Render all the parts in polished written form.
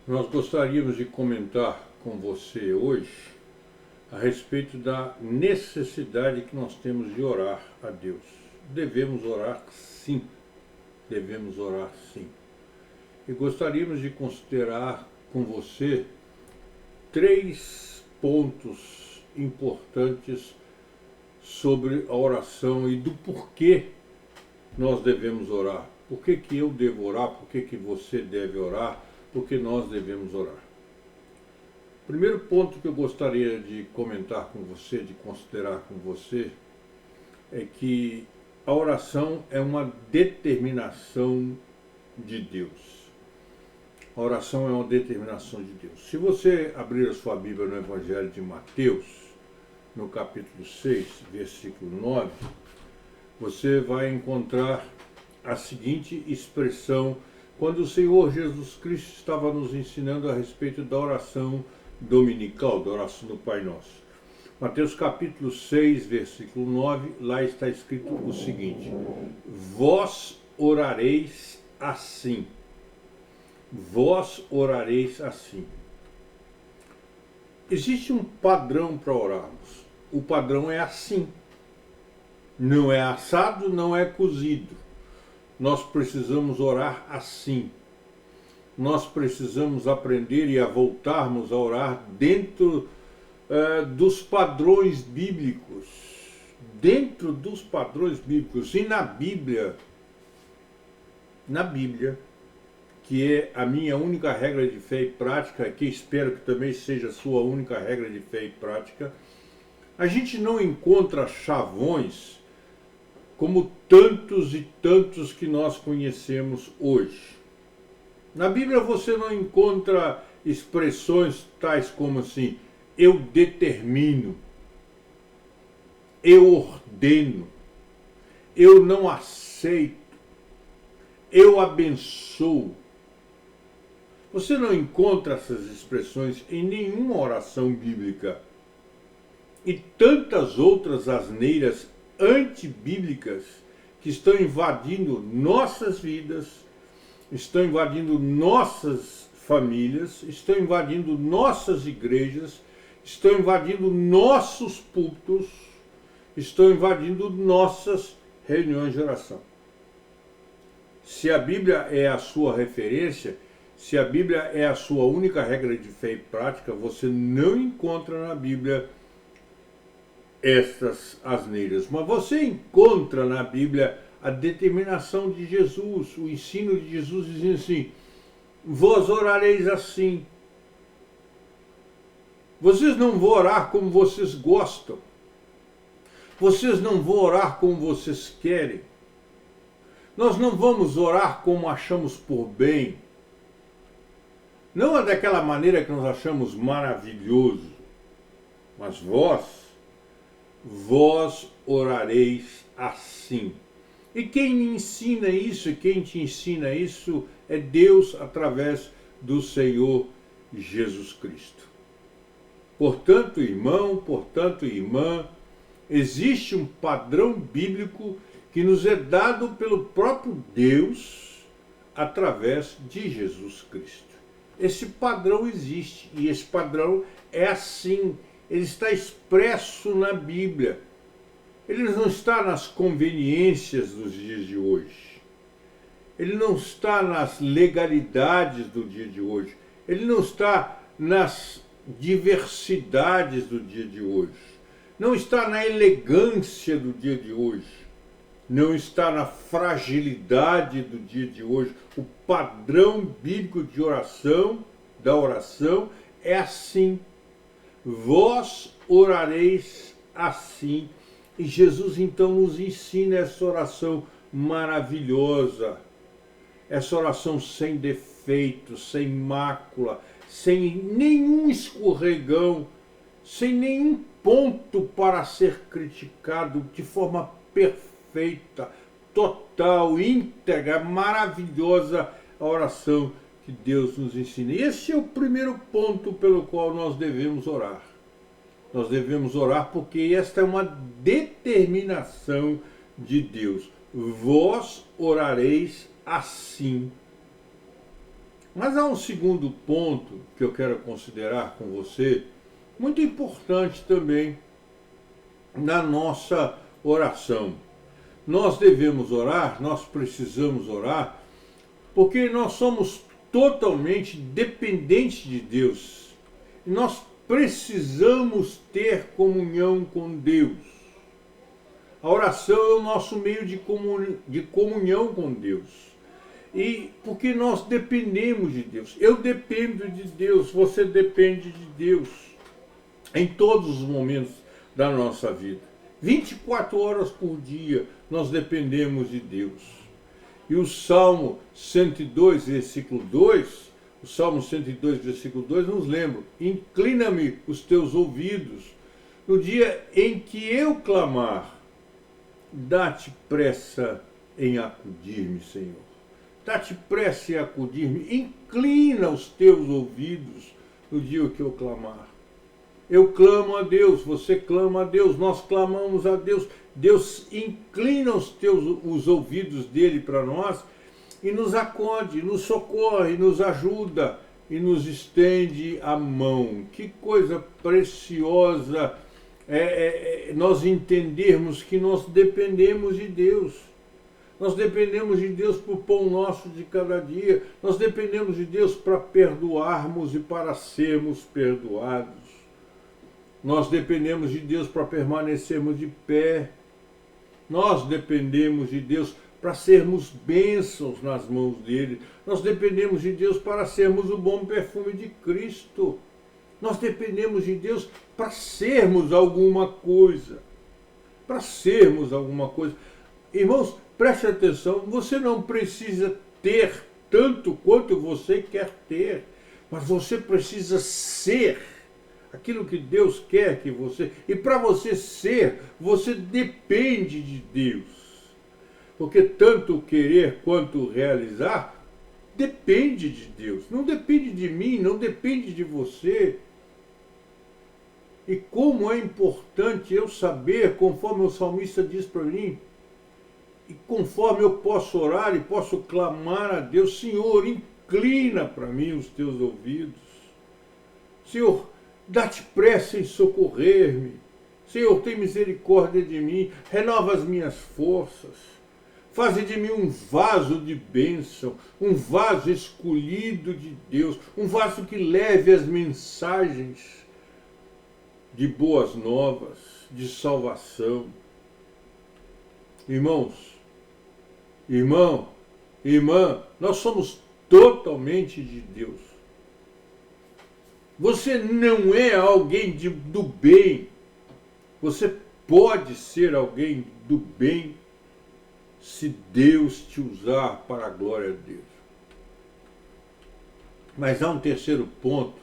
Nós gostaríamos de comentar com você hoje a respeito da necessidade que nós temos de orar a Deus. Devemos orar sim, devemos orar sim. E gostaríamos de considerar com você três pontos importantes sobre a oração e do porquê nós devemos orar. Por que eu devo orar? Por que você deve orar? Por que nós devemos orar? O primeiro ponto que eu gostaria de comentar com você, de considerar com você, é que a oração é uma determinação de Deus. A oração é uma determinação de Deus. Se você abrir a sua Bíblia no Evangelho de Mateus, no capítulo 6, versículo 9, você vai encontrar a seguinte expressão quando o Senhor Jesus Cristo estava nos ensinando a respeito da oração dominical, da oração do Pai Nosso. Mateus capítulo 6, versículo 9, lá está escrito o seguinte: vós orareis assim. Vós orareis assim. Existe um padrão para orarmos. O padrão é assim. Não é assado, não é cozido. Nós precisamos orar assim. Nós precisamos aprender e a voltarmos a orar dentro dos padrões bíblicos. Dentro dos padrões bíblicos. E na Bíblia, que é a minha única regra de fé e prática, que espero que também seja a sua única regra de fé e prática, a gente não encontra chavões como tantos e tantos que nós conhecemos hoje. Na Bíblia você não encontra expressões tais como assim: eu determino, eu ordeno, eu não aceito, eu abençoo. Você não encontra essas expressões em nenhuma oração bíblica. E tantas outras asneiras antibíblicas que estão invadindo nossas vidas, estão invadindo nossas famílias, estão invadindo nossas igrejas, estão invadindo nossos púlpitos, estão invadindo nossas reuniões de oração. Se a Bíblia é a sua referência, se a Bíblia é a sua única regra de fé e prática, você não encontra na Bíblia estas asneiras. Mas você encontra na Bíblia a determinação de Jesus, o ensino de Jesus dizendo assim: vós orareis assim. Vocês não vão orar como vocês gostam. Vocês não vão orar como vocês querem. Nós não vamos orar como achamos por bem. Não é daquela maneira que nós achamos maravilhoso, mas vós orareis assim. E quem me ensina isso, e quem te ensina isso, é Deus através do Senhor Jesus Cristo. Portanto, irmão, portanto, irmã, existe um padrão bíblico que nos é dado pelo próprio Deus através de Jesus Cristo. Esse padrão existe e esse padrão é assim. Ele está expresso na Bíblia. Ele não está nas conveniências dos dias de hoje. Ele não está nas legalidades do dia de hoje. Ele não está nas diversidades do dia de hoje. Não está na elegância do dia de hoje. Não está na fragilidade do dia de hoje. O padrão bíblico de oração, da oração, é assim. Vós orareis assim. E Jesus então nos ensina essa oração maravilhosa, essa oração sem defeito, sem mácula, sem nenhum escorregão, sem nenhum ponto para ser criticado, de forma perfeita, total, íntegra, maravilhosa a oração que Deus nos ensina. E esse é o primeiro ponto pelo qual nós devemos orar. Nós devemos orar porque esta é uma determinação de Deus. Vós orareis assim. Mas há um segundo ponto que eu quero considerar com você, muito importante também na nossa oração. Nós devemos orar, nós precisamos orar, porque nós somos totalmente dependentes de Deus. E nós precisamos ter comunhão com Deus. A oração é o nosso meio de comunhão com Deus. E porque nós dependemos de Deus. Eu dependo de Deus, você depende de Deus em todos os momentos da nossa vida. 24 horas por dia nós dependemos de Deus. E o Salmo 102, versículo 2, o Salmo 102, versículo 2 nos lembra: inclina-me os teus ouvidos no dia em que eu clamar, dá-te pressa em acudir-me, Senhor. Dá-te pressa em acudir-me, inclina os teus ouvidos no dia que eu clamar. Eu clamo a Deus, você clama a Deus, nós clamamos a Deus. Deus inclina os ouvidos dele para nós e nos acode, nos socorre, nos ajuda e nos estende a mão. Que coisa preciosa nós entendermos que nós dependemos de Deus. Nós dependemos de Deus para o pão nosso de cada dia. Nós dependemos de Deus para perdoarmos e para sermos perdoados. Nós dependemos de Deus para permanecermos de pé. Nós dependemos de Deus para sermos bênçãos nas mãos dele. Nós dependemos de Deus para sermos o bom perfume de Cristo. Nós dependemos de Deus para sermos alguma coisa. Para sermos alguma coisa. Irmãos, preste atenção, você não precisa ter tanto quanto você quer ter, mas você precisa ser aquilo que Deus quer que você... E para você ser, você depende de Deus. Porque tanto querer quanto realizar depende de Deus. Não depende de mim, não depende de você. E como é importante eu saber, conforme o salmista diz para mim, e conforme eu posso orar e posso clamar a Deus: Senhor, inclina para mim os teus ouvidos. Senhor, dá-te pressa em socorrer-me. Senhor, tem misericórdia de mim, renova as minhas forças. Faze de mim um vaso de bênção, um vaso escolhido de Deus, um vaso que leve as mensagens de boas novas, de salvação. Irmãos, irmão, irmã, nós somos totalmente de Deus. Você não é alguém do bem. Você pode ser alguém do bem se Deus te usar para a glória de Deus. Mas há um terceiro ponto,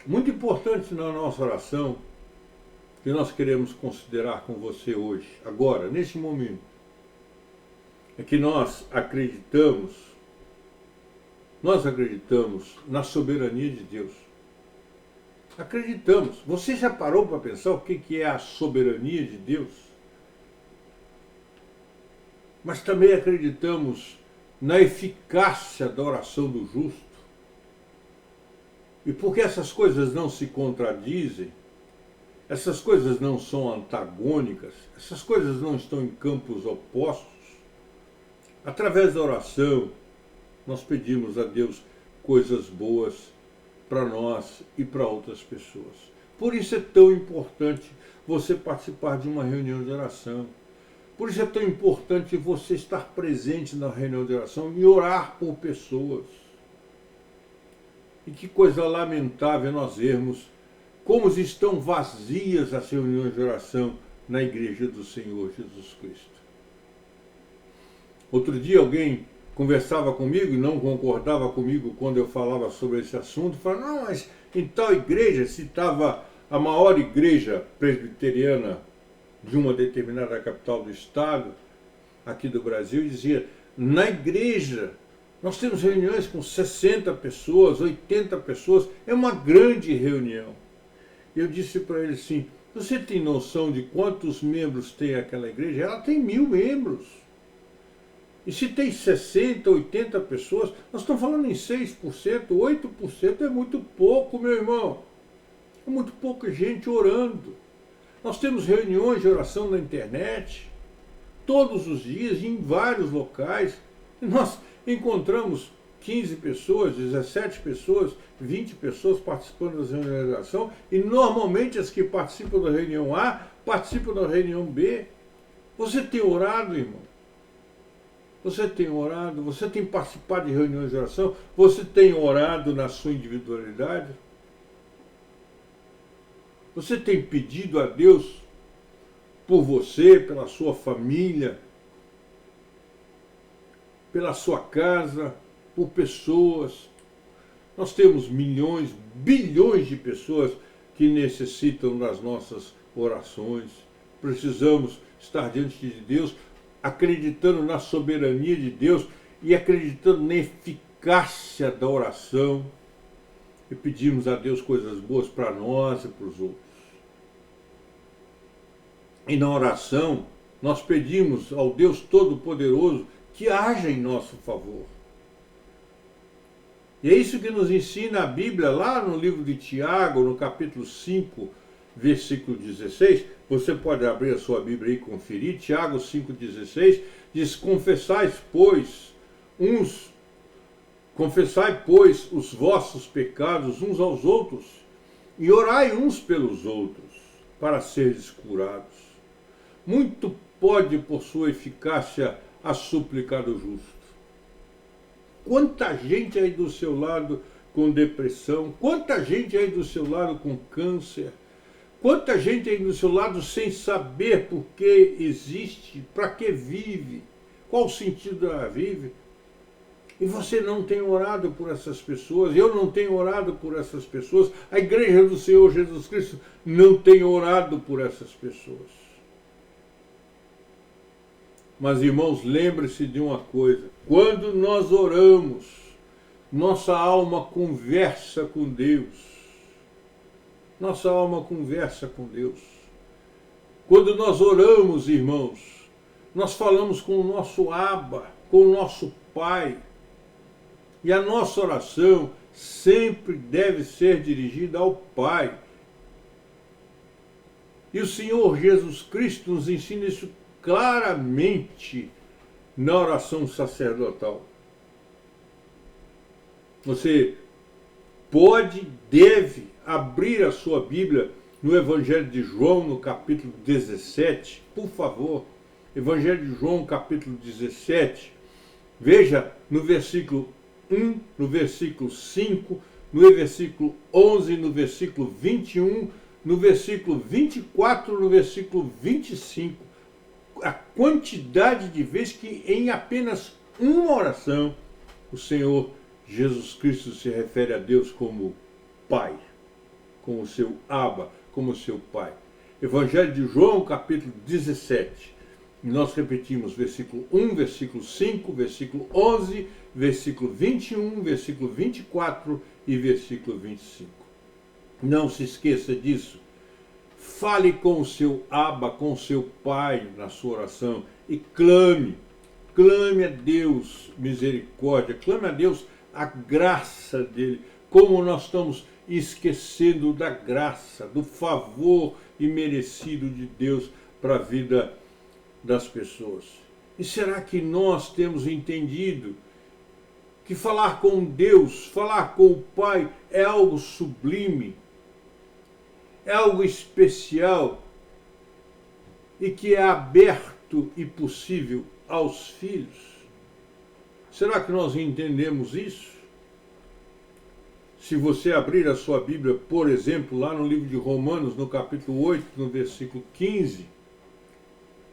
muito importante na nossa oração, que nós queremos considerar com você hoje, agora, neste momento. É que nós acreditamos na soberania de Deus. Acreditamos. Você já parou para pensar o que é a soberania de Deus? Mas também acreditamos na eficácia da oração do justo. E porque essas coisas não se contradizem, essas coisas não são antagônicas, essas coisas não estão em campos opostos, através da oração, nós pedimos a Deus coisas boas para nós e para outras pessoas. Por isso é tão importante você participar de uma reunião de oração. Por isso é tão importante você estar presente na reunião de oração e orar por pessoas. E que coisa lamentável nós vermos como estão vazias as reuniões de oração na igreja do Senhor Jesus Cristo. Outro dia alguém conversava comigo e não concordava comigo quando eu falava sobre esse assunto, falava: não, mas em tal igreja, citava a maior igreja presbiteriana de uma determinada capital do estado, aqui do Brasil, e dizia: na igreja nós temos reuniões com 60 pessoas, 80 pessoas, é uma grande reunião. Eu disse para ele assim: você tem noção de quantos membros tem aquela igreja? Ela tem 1000 membros. E se tem 60, 80 pessoas, nós estamos falando em 6%, 8%, é muito pouco, meu irmão. É muito pouca gente orando. Nós temos reuniões de oração na internet, todos os dias, em vários locais. E nós encontramos 15 pessoas, 17 pessoas, 20 pessoas participando das reuniões de oração, e normalmente as que participam da reunião A participam da reunião B. Você tem orado, irmão? Você tem orado? Você tem participado de reuniões de oração? Você tem orado na sua individualidade? Você tem pedido a Deus por você, pela sua família, pela sua casa, por pessoas? Nós temos milhões, bilhões de pessoas que necessitam das nossas orações. Precisamos estar diante de Deus, acreditando na soberania de Deus e acreditando na eficácia da oração, e pedimos a Deus coisas boas para nós e para os outros. E na oração, nós pedimos ao Deus Todo-Poderoso que haja em nosso favor. E é isso que nos ensina a Bíblia lá no livro de Tiago, no capítulo 5, versículo 16. Você pode abrir a sua Bíblia e conferir. Tiago 5,16 diz: Confessai, pois, os vossos pecados uns aos outros, e orai uns pelos outros, para seres curados. Muito pode, por sua eficácia, a súplica do justo. Quanta gente aí do seu lado com depressão, quanta gente aí do seu lado com câncer, quanta gente aí do seu lado sem saber por que existe, para que vive, qual o sentido da vida. E você não tem orado por essas pessoas, eu não tenho orado por essas pessoas, a igreja do Senhor Jesus Cristo não tem orado por essas pessoas. Mas, irmãos, lembre-se de uma coisa: quando nós oramos, nossa alma conversa com Deus. Nossa alma conversa com Deus. Quando nós oramos, irmãos, nós falamos com o nosso Abba, com o nosso Pai. E a nossa oração sempre deve ser dirigida ao Pai. E o Senhor Jesus Cristo nos ensina isso claramente na oração sacerdotal. Você pode, deve abrir a sua Bíblia no Evangelho de João, no capítulo 17, por favor. Evangelho de João, capítulo 17. Veja no versículo 1, no versículo 5, no versículo 11, no versículo 21, no versículo 24, no versículo 25. A quantidade de vezes que em apenas uma oração o Senhor Jesus Cristo se refere a Deus como Pai, como seu Abba, como seu Pai. Evangelho de João, capítulo 17. E nós repetimos versículo 1, versículo 5, versículo 11, versículo 21, versículo 24 e versículo 25. Não se esqueça disso. Fale com o seu Abba, com o seu Pai na sua oração e clame a Deus misericórdia, clame a Deus a graça dele, como nós estamos esquecendo da graça, do favor imerecido de Deus para a vida das pessoas. E será que nós temos entendido que falar com Deus, falar com o Pai é algo sublime, é algo especial e que é aberto e possível aos filhos? Será que nós entendemos isso? Se você abrir a sua Bíblia, por exemplo, lá no livro de Romanos, no capítulo 8, no versículo 15,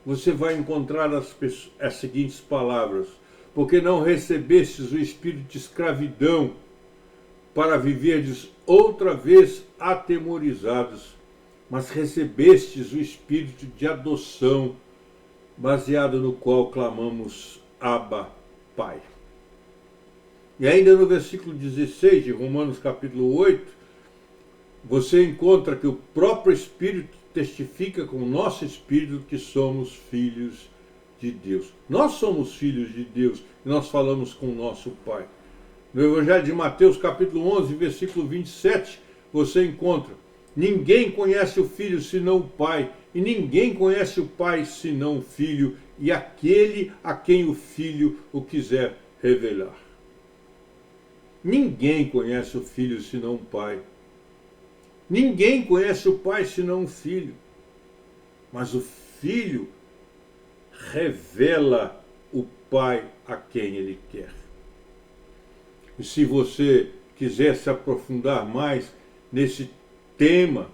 você vai encontrar as seguintes palavras: porque não recebestes o espírito de escravidão para viverdes outra vez atemorizados, mas recebestes o espírito de adoção, baseado no qual clamamos Abba, Pai. E ainda no versículo 16 de Romanos capítulo 8, você encontra que o próprio Espírito testifica com o nosso espírito que somos filhos de Deus. Nós somos filhos de Deus e nós falamos com o nosso Pai. No Evangelho de Mateus, capítulo 11, versículo 27, você encontra: ninguém conhece o Filho senão o Pai, e ninguém conhece o Pai senão o Filho, e aquele a quem o Filho o quiser revelar. Ninguém conhece o Filho senão o Pai. Ninguém conhece o Pai senão o Filho. Mas o Filho revela o Pai a quem Ele quer. E se você quiser se aprofundar mais nesse tema,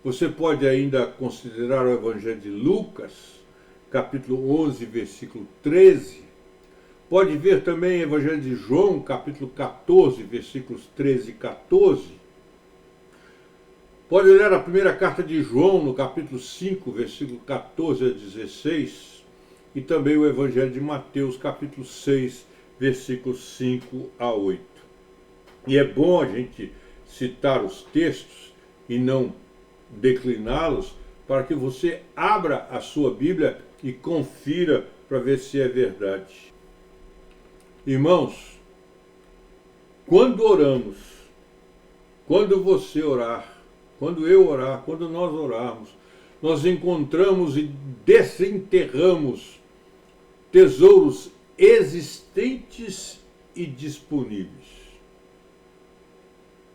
você pode ainda considerar o Evangelho de Lucas, capítulo 11, versículo 13. Pode ver também o Evangelho de João, capítulo 14, versículos 13 e 14. Pode olhar a primeira carta de João, no capítulo 5, versículo 14 a 16. E também o Evangelho de Mateus, capítulo 6, versículos 5 a 8. E é bom a gente citar os textos e não decliná-los, para que você abra a sua Bíblia e confira para ver se é verdade. Irmãos, quando oramos, quando você orar, quando eu orar, quando nós orarmos, nós encontramos e desenterramos tesouros existentes e disponíveis.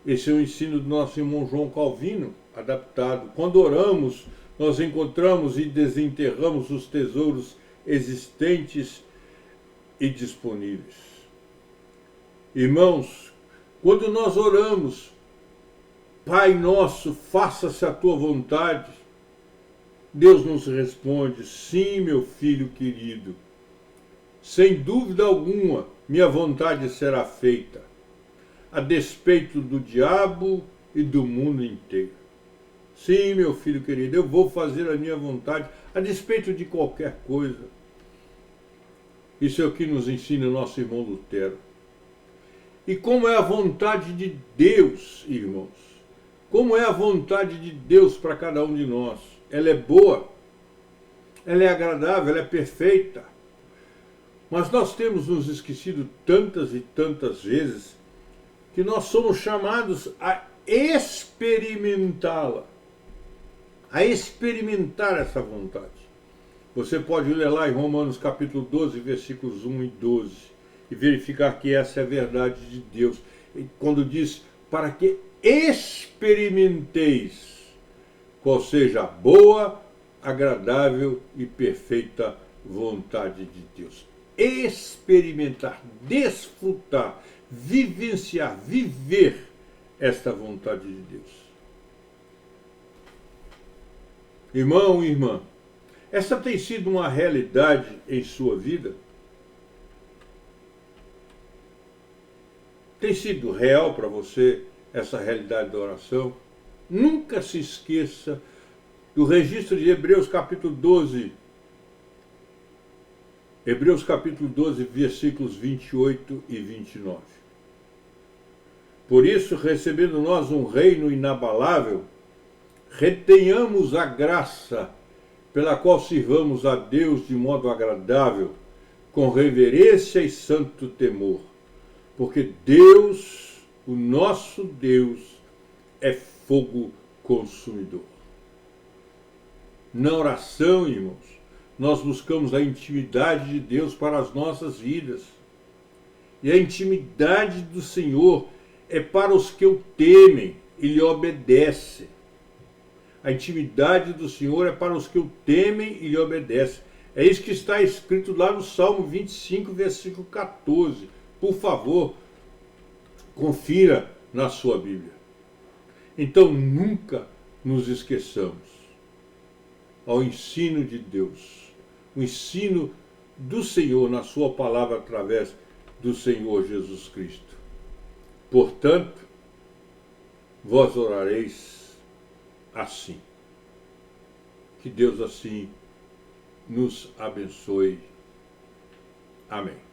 Esse é o ensino do nosso irmão João Calvino, adaptado. Quando oramos, nós encontramos e desenterramos os tesouros existentes e disponíveis. Irmãos, quando nós oramos, Pai nosso, faça-se a tua vontade, Deus nos responde: sim, meu filho querido, sem dúvida alguma, minha vontade será feita, a despeito do diabo e do mundo inteiro. Sim, meu filho querido, eu vou fazer a minha vontade, a despeito de qualquer coisa. Isso é o que nos ensina o nosso irmão Lutero. E como é a vontade de Deus, irmãos? Como é a vontade de Deus para cada um de nós? Ela é boa, ela é agradável, ela é perfeita. Mas nós temos nos esquecido tantas e tantas vezes que nós somos chamados a experimentá-la, a experimentar essa vontade. Você pode ler lá em Romanos capítulo 12, versículos 1 e 12, e verificar que essa é a verdade de Deus. Quando diz: para que experimenteis qual seja a boa, agradável e perfeita vontade de Deus. Experimentar, desfrutar, vivenciar, viver esta vontade de Deus. Irmão e irmã, essa tem sido uma realidade em sua vida? Tem sido real para você essa realidade da oração? Nunca se esqueça do registro de Hebreus capítulo 12. Hebreus capítulo 12, versículos 28 e 29. Por isso, recebendo nós um reino inabalável, retenhamos a graça pela qual sirvamos a Deus de modo agradável, com reverência e santo temor. Porque Deus, o nosso Deus, é fogo consumidor. Na oração, irmãos, nós buscamos a intimidade de Deus para as nossas vidas. E a intimidade do Senhor é para os que o temem e lhe obedecem. A intimidade do Senhor é para os que o temem e lhe obedecem. É isso que está escrito lá no Salmo 25, versículo 14. Por favor, confira na sua Bíblia. Então nunca nos esqueçamos ao ensino de Deus, o ensino do Senhor na sua palavra através do Senhor Jesus Cristo. Portanto, vós orareis assim. Que Deus assim nos abençoe. Amém.